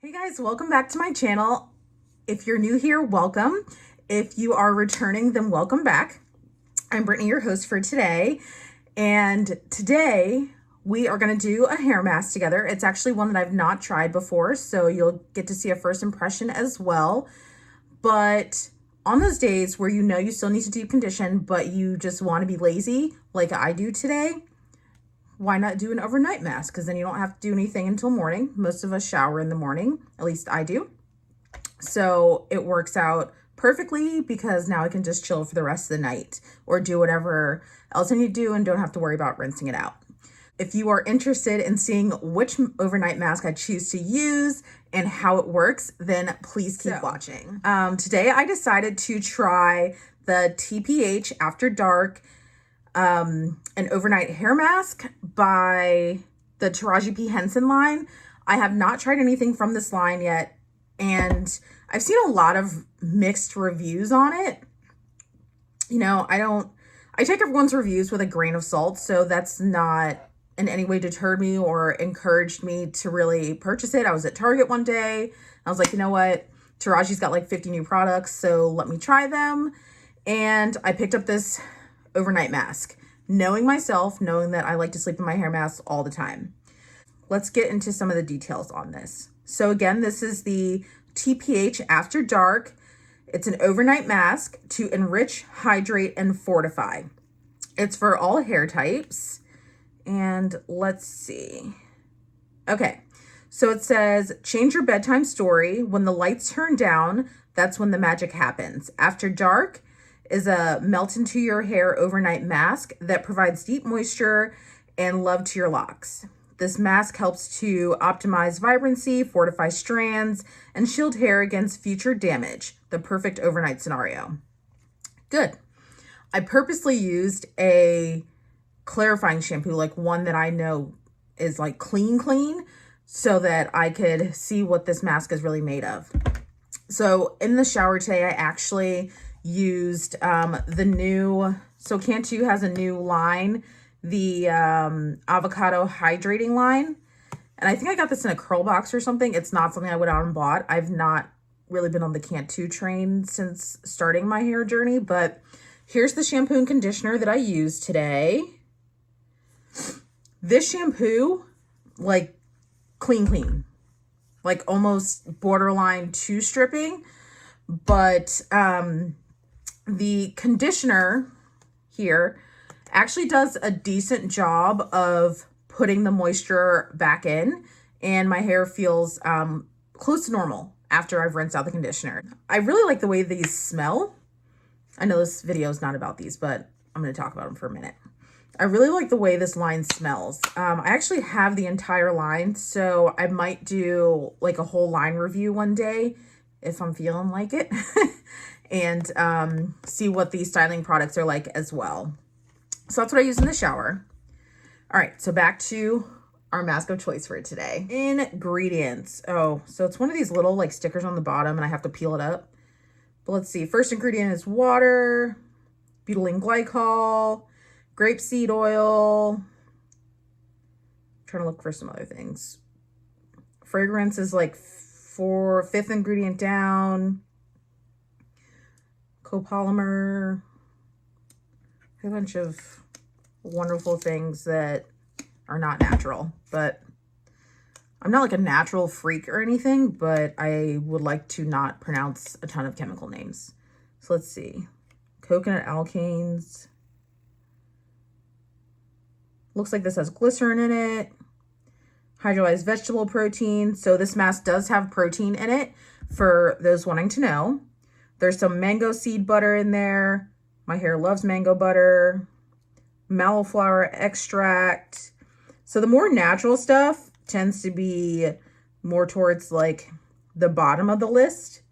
Hey guys, welcome back to my channel. If you're new here, welcome. If you are returning, then welcome back. I'm Brittany, your host for today. And today we are going to do a hair mask together. It's actually one that I've not tried before, so you'll get to see a first impression as well. But on those days where you know you still need to deep condition, but you just want to be lazy like I do today, why not do an overnight mask? Because then you don't have to do anything until morning. Most of us shower in the morning, at least I do. So it works out perfectly because now I can just chill for the rest of the night or do whatever else I need to do and don't have to worry about rinsing it out. If you are interested in seeing which overnight mask I choose to use and how it works, then please keep watching. Today I decided to try the TPH After Dark an overnight hair mask by the Taraji P. Henson line. I have not tried anything from this line yet, and I've seen a lot of mixed reviews on it. You know, I take everyone's reviews with a grain of salt, so that's not in any way deterred me or encouraged me to really purchase it. I was at Target one day. I was like, you know what? Taraji's got like 50 new products, so let me try them. And I picked up this overnight mask, knowing myself, knowing that I like to sleep in my hair masks all the time. Let's get into some of the details on this. So again, this is the TPH After Dark. It's an overnight mask to enrich, hydrate, and fortify. It's for all hair types. And let's see. Okay, so it says, change your bedtime story. When the lights turn down, that's when the magic happens. After Dark is a melt into your hair overnight mask that provides deep moisture and love to your locks. This mask helps to optimize vibrancy, fortify strands, and shield hair against future damage. The perfect overnight scenario. Good. I purposely used a clarifying shampoo, like one that I know is like clean, so that I could see what this mask is really made of. So in the shower today, I actually used the new, so Cantu has a new line, the avocado hydrating line. And I think I got this in a curl box or something. It's not something I went out and bought. I've not really been on the Cantu train since starting my hair journey, but here's the shampoo and conditioner that I used today. This shampoo, like clean, like almost borderline two stripping, but the conditioner here actually does a decent job of putting the moisture back in, and my hair feels close to normal after I've rinsed out the conditioner. I really like the way these smell. I know this video is not about these, but I'm going to talk about them for a minute. I really like the way this line smells. I actually have the entire line, so I might do like a whole line review one day if I'm feeling like it and see what these styling products are like as well. So that's what I use in the shower. All right, so back to our mask of choice for today. Ingredients. Oh, so it's one of these little like stickers on the bottom and I have to peel it up. But let's see. First ingredient is water, butylene glycol, grapeseed oil. I'm trying to look for some other things. Fragrance is like fifth ingredient down. Copolymer. A bunch of wonderful things that are not natural, but I'm not like a natural freak or anything, but I would like to not pronounce a ton of chemical names. So let's see. Coconut alkanes. Looks like this has glycerin in it. Hydrolyzed vegetable protein. So this mask does have protein in it for those wanting to know. There's some mango seed butter in there. My hair loves mango butter. Mallow flower extract. So the more natural stuff tends to be more towards like the bottom of the list.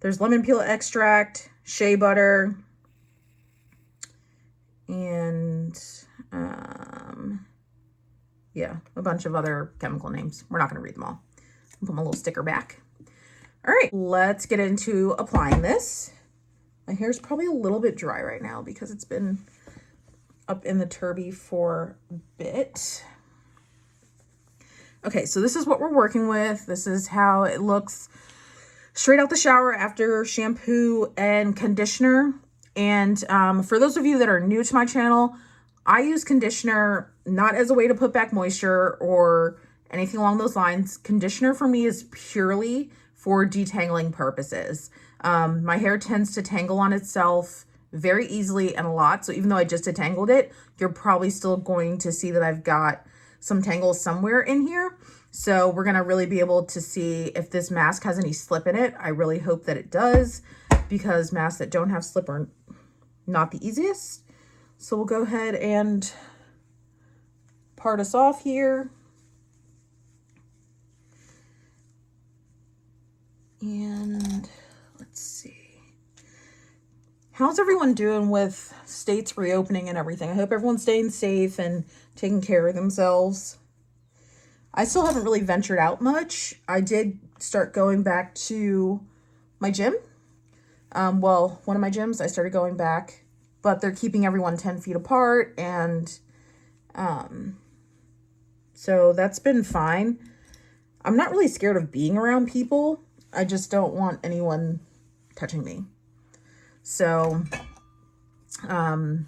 There's lemon peel extract, shea butter, and yeah, a bunch of other chemical names. We're not going to read them all. I'll put my little sticker back. All right, let's get into applying this. My hair's probably a little bit dry right now because it's been up in the turby for a bit. Okay, so this is what we're working with. This is how it looks straight out the shower after shampoo and conditioner. And for those of you that are new to my channel, I use conditioner not as a way to put back moisture or anything along those lines. Conditioner for me is purely for detangling purposes. My hair tends to tangle on itself very easily and a lot. So even though I just detangled it, you're probably still going to see that I've got some tangles somewhere in here. So we're gonna really be able to see if this mask has any slip in it. I really hope that it does, because masks that don't have slip are not the easiest. So we'll go ahead and part us off here. And let's see. How's everyone doing with states reopening and everything? I hope everyone's staying safe and taking care of themselves. I still haven't really ventured out much. I did start going back to my gym. Well, one of my gyms, I started going back, but they're keeping everyone 10 feet apart. And so that's been fine. I'm not really scared of being around people. I just don't want anyone touching me. So, but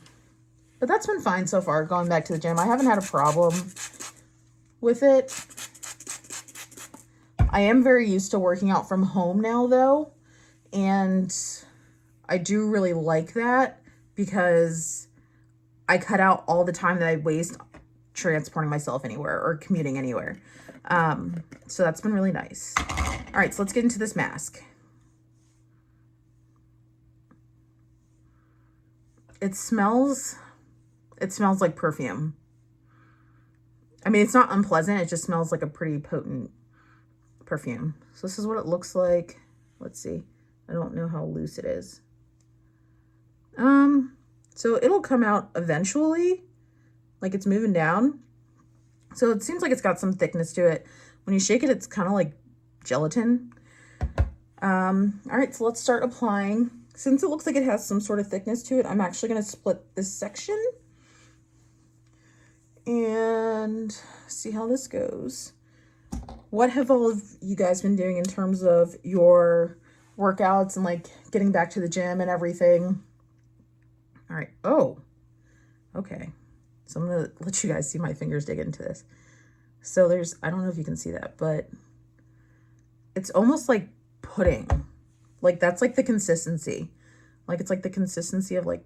that's been fine so far, going back to the gym. I haven't had a problem with it. I am very used to working out from home now, though, and I do really like that because I cut out all the time that I waste transporting myself anywhere or commuting anywhere. So that's been really nice. All right, so let's get into this mask. It smells like perfume. I mean, it's not unpleasant. It just smells like a pretty potent perfume. So this is what it looks like. Let's see. I don't know how loose it is. So it'll come out eventually, like it's moving down. So it seems like it's got some thickness to it. When you shake it, it's kind of like gelatin. All right, so let's start applying. Since it looks like it has some sort of thickness to it, I'm actually going to split this section and see how this goes. What have all of you guys been doing in terms of your workouts and like getting back to the gym and everything? All right. Oh, okay. So I'm going to let you guys see my fingers dig into this. So there's, I don't know if you can see that, but it's almost like pudding. Like that's like the consistency. Like it's like the consistency of like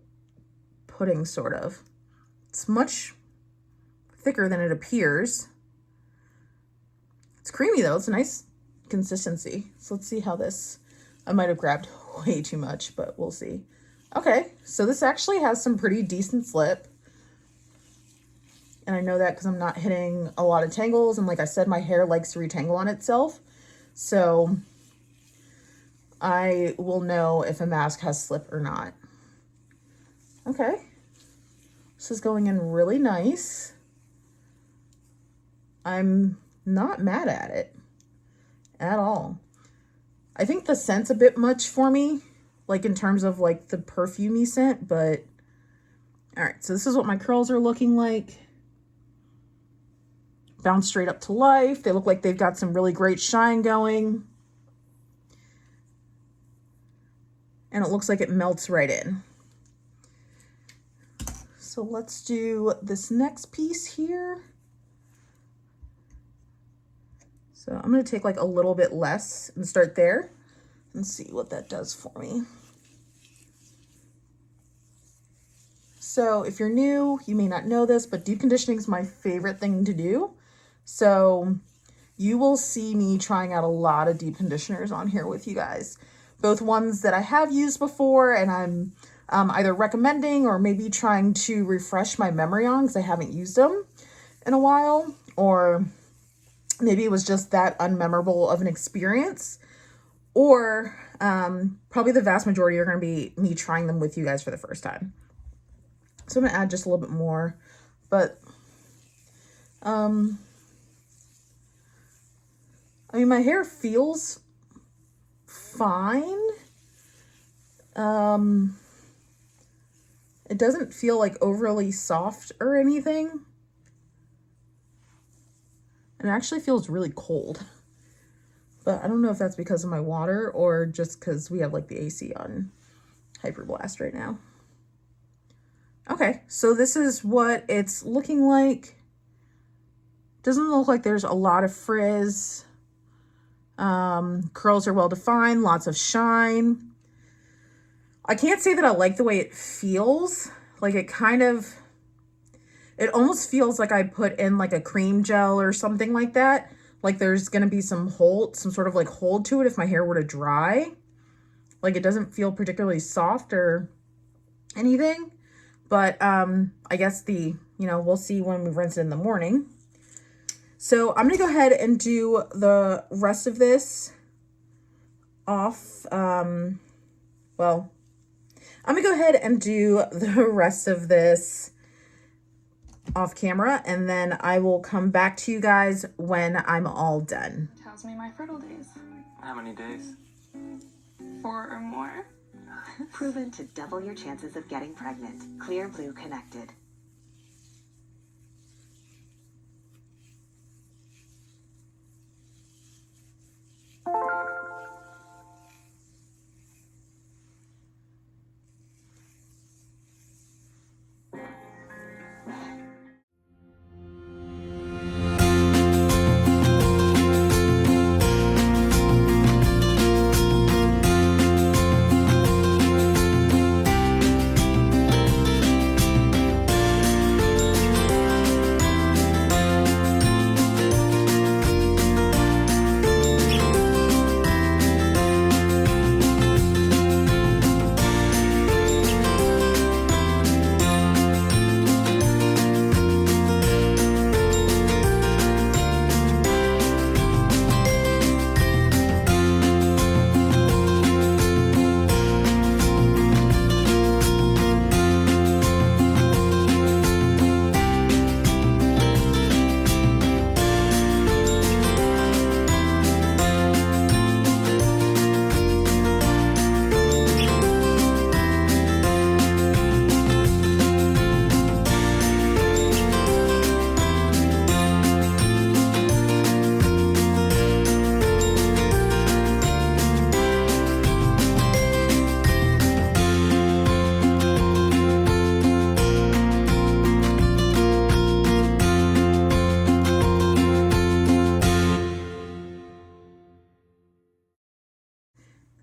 pudding, sort of. It's much thicker than it appears. It's creamy though. It's a nice consistency. So let's see how this, I might have grabbed way too much, but we'll see. Okay, so this actually has some pretty decent slip. And I know that because I'm not hitting a lot of tangles. And like I said, my hair likes to retangle on itself. So I will know if a mask has slip or not. Okay. This is going in really nice. I'm not mad at it at all. I think the scent's a bit much for me, like in terms of like the perfumey scent, but all right, so this is what my curls are looking like. Bounce straight up to life. They look like they've got some really great shine going. And it looks like it melts right in. So let's do this next piece here. So I'm going to take like a little bit less and start there and see what that does for me. So if you're new, you may not know this, but deep conditioning is my favorite thing to do. So you will see me trying out a lot of deep conditioners on here with you guys, both ones that I have used before and I'm either recommending or maybe trying to refresh my memory on because I haven't used them in a while, or maybe it was just that unmemorable of an experience, or probably the vast majority are going to be me trying them with you guys for the first time. So I'm going to add just a little bit more, but I mean, my hair feels fine. It doesn't feel like overly soft or anything. And And it actually feels really cold. But I don't know if that's because of my water or just because we have like the AC on Hyperblast right now. Okay, so this is what it's looking like. Doesn't look like there's a lot of frizz. Curls are well defined, lots of shine. I can't say that I like the way it feels. Like it almost feels like I put in like a cream gel or something like that. Like there's gonna be some sort of like hold to it if my hair were to dry. Like it doesn't feel particularly soft or anything. But I guess we'll see when we rinse it in the morning. So I'm gonna go ahead and do the rest of this off. I'm gonna go ahead and do the rest of this off camera, and then I will come back to you guys when I'm all done. Tells me my fertile days. How many days? 4 or more. Proven to double your chances of getting pregnant. Clear Blue Connected.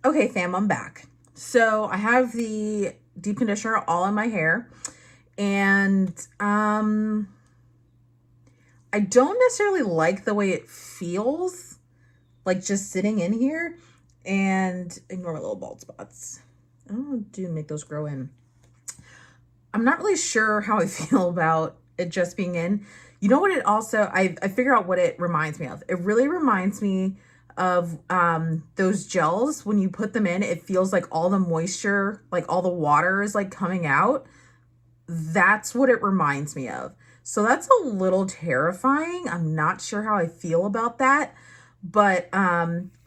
Okay, fam, I'm back. So I have the deep conditioner all in my hair, and I don't necessarily like the way it feels, like just sitting in here. And ignore my little bald spots. I don't want to make those grow in. I'm not really sure how I feel about it just being in. You know what it also, I figure out what it reminds me of. It really reminds me of those gels. When you put them in, it feels like all the moisture, like all the water is like coming out. That's what it reminds me of. So that's a little terrifying. I'm not sure how I feel about that. But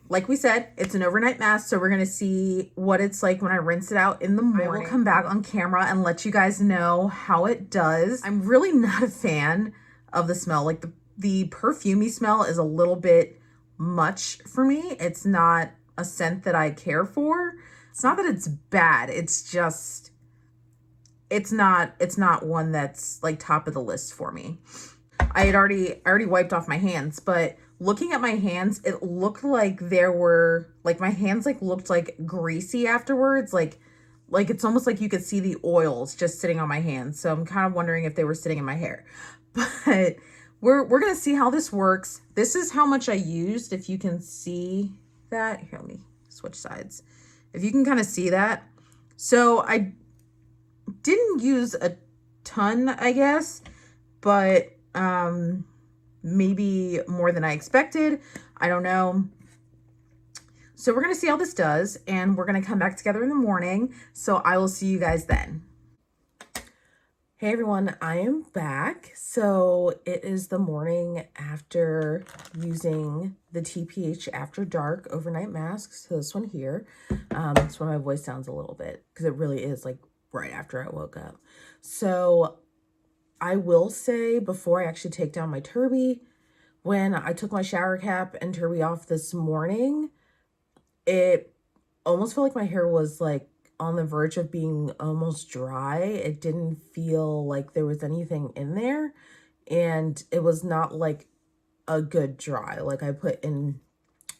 like we said, it's an overnight mask, so we're going to see what it's like when I rinse it out in the morning. I will come back on camera and let you guys know how it does. I'm really not a fan of the smell. Like the perfumey smell is a little bit much for me. It's not a scent that I care for. It's not that it's bad. It's just, it's not one that's like top of the list for me. I already wiped off my hands, but looking at my hands, it looked like my hands like looked like greasy afterwards. Like it's almost like you could see the oils just sitting on my hands. So I'm kind of wondering if they were sitting in my hair. But we're going to see how this works. This is how much I used. If you can see that. Here, let me switch sides. If you can kind of see that. So I didn't use a ton, I guess, but maybe more than I expected. I don't know. So we're going to see how this does, and we're going to come back together in the morning. So I will see you guys then. Hey everyone, I am back. So it is the morning after using the TPH After Dark overnight masks. So this one here, that's why my voice sounds a little bit, because it really is like right after I woke up. So I will say, before I actually take down my Turbie, when I took my shower cap and Turby off this morning, it almost felt like my hair was like on the verge of being almost dry. It didn't feel like there was anything in there, and it was not like a good dry. Like I put in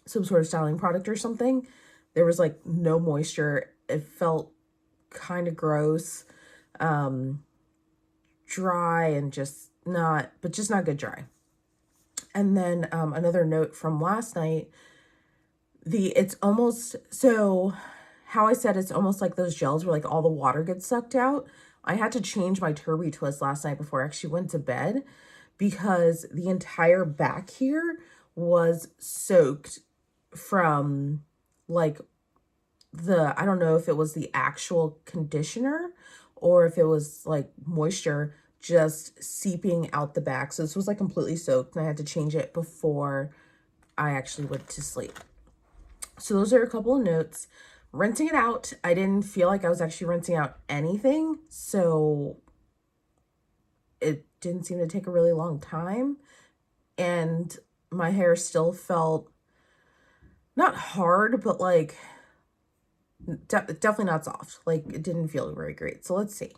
some sort of styling product or something. There was like no moisture. It felt kind of gross, dry, and just not good dry. And then another note from last night, it's almost, so how I said it's almost like those gels where like all the water gets sucked out. I had to change my Turby twist last night before I actually went to bed because the entire back here was soaked from like I don't know if it was the actual conditioner or if it was like moisture just seeping out the back. So this was like completely soaked and I had to change it before I actually went to sleep. So those are a couple of notes. Rinsing it out, I didn't feel like I was actually rinsing out anything. So it didn't seem to take a really long time. And my hair still felt not hard, but like definitely not soft. Like it didn't feel very great. So let's see.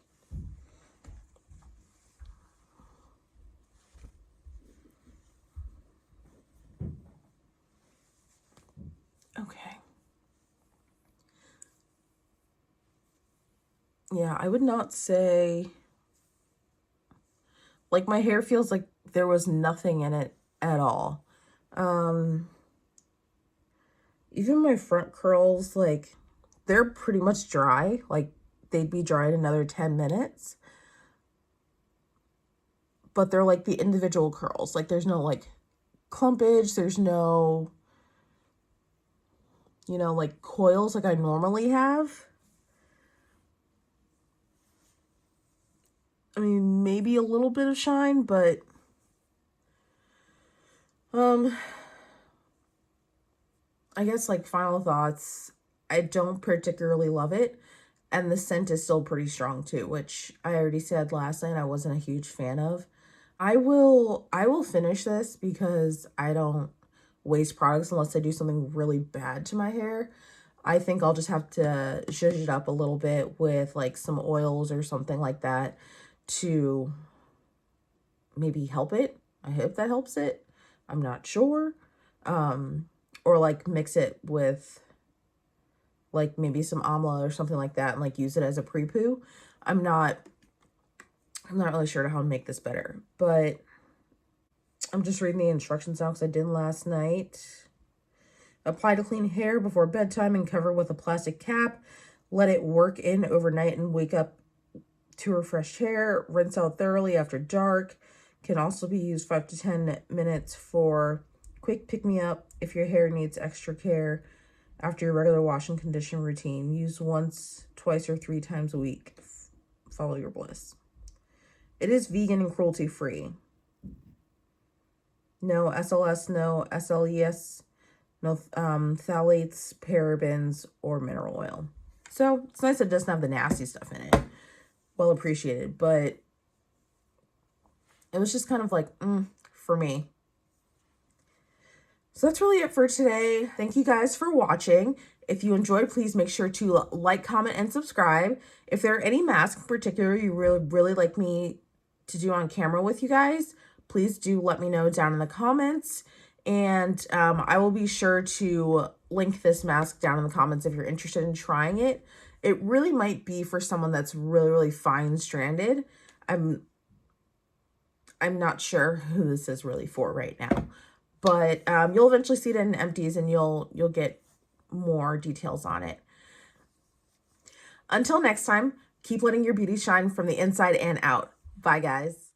Okay. Yeah, I would not say, like my hair feels like there was nothing in it at all. Even my front curls, like they're pretty much dry. Like they'd be dry in another 10 minutes. But they're like the individual curls. Like there's no like clumpage. There's no, like coils like I normally have. I mean, maybe a little bit of shine, but I guess like final thoughts, I don't particularly love it. And the scent is still pretty strong too, which I already said last night I wasn't a huge fan of. I will finish this because I don't waste products unless I do something really bad to my hair. I think I'll just have to zhuzh it up a little bit with like some oils or something like that to maybe help it. I hope that helps it. I'm not sure. Or like mix it with like maybe some amla or something like that and like use it as a pre-poo. I'm not really sure how to make this better, but I'm just reading the instructions now because I didn't last night. Apply to clean hair before bedtime and cover with a plastic cap. Let it work in overnight and wake up to refreshed hair. Rinse out thoroughly after dark. Can also be used 5 to 10 minutes for quick pick-me-up if your hair needs extra care after your regular wash and condition routine. Use once, twice, or 3 times a week. Follow your bliss. It is vegan and cruelty-free. No SLS, no SLES, no phthalates, parabens, or mineral oil. So it's nice it doesn't have the nasty stuff in it. Well appreciated, but it was just kind of like, for me. So that's really it for today. Thank you guys for watching. If you enjoyed, please make sure to like, comment, and subscribe. If there are any masks in particular you really like me to do on camera with you guys, please do let me know down in the comments. And I will be sure to link this mask down in the comments if you're interested in trying it. It really might be for someone that's really fine stranded. I'm not sure who this is really for right now. But you'll eventually see it in empties and you'll get more details on it. Until next time, keep letting your beauty shine from the inside and out. Bye, guys.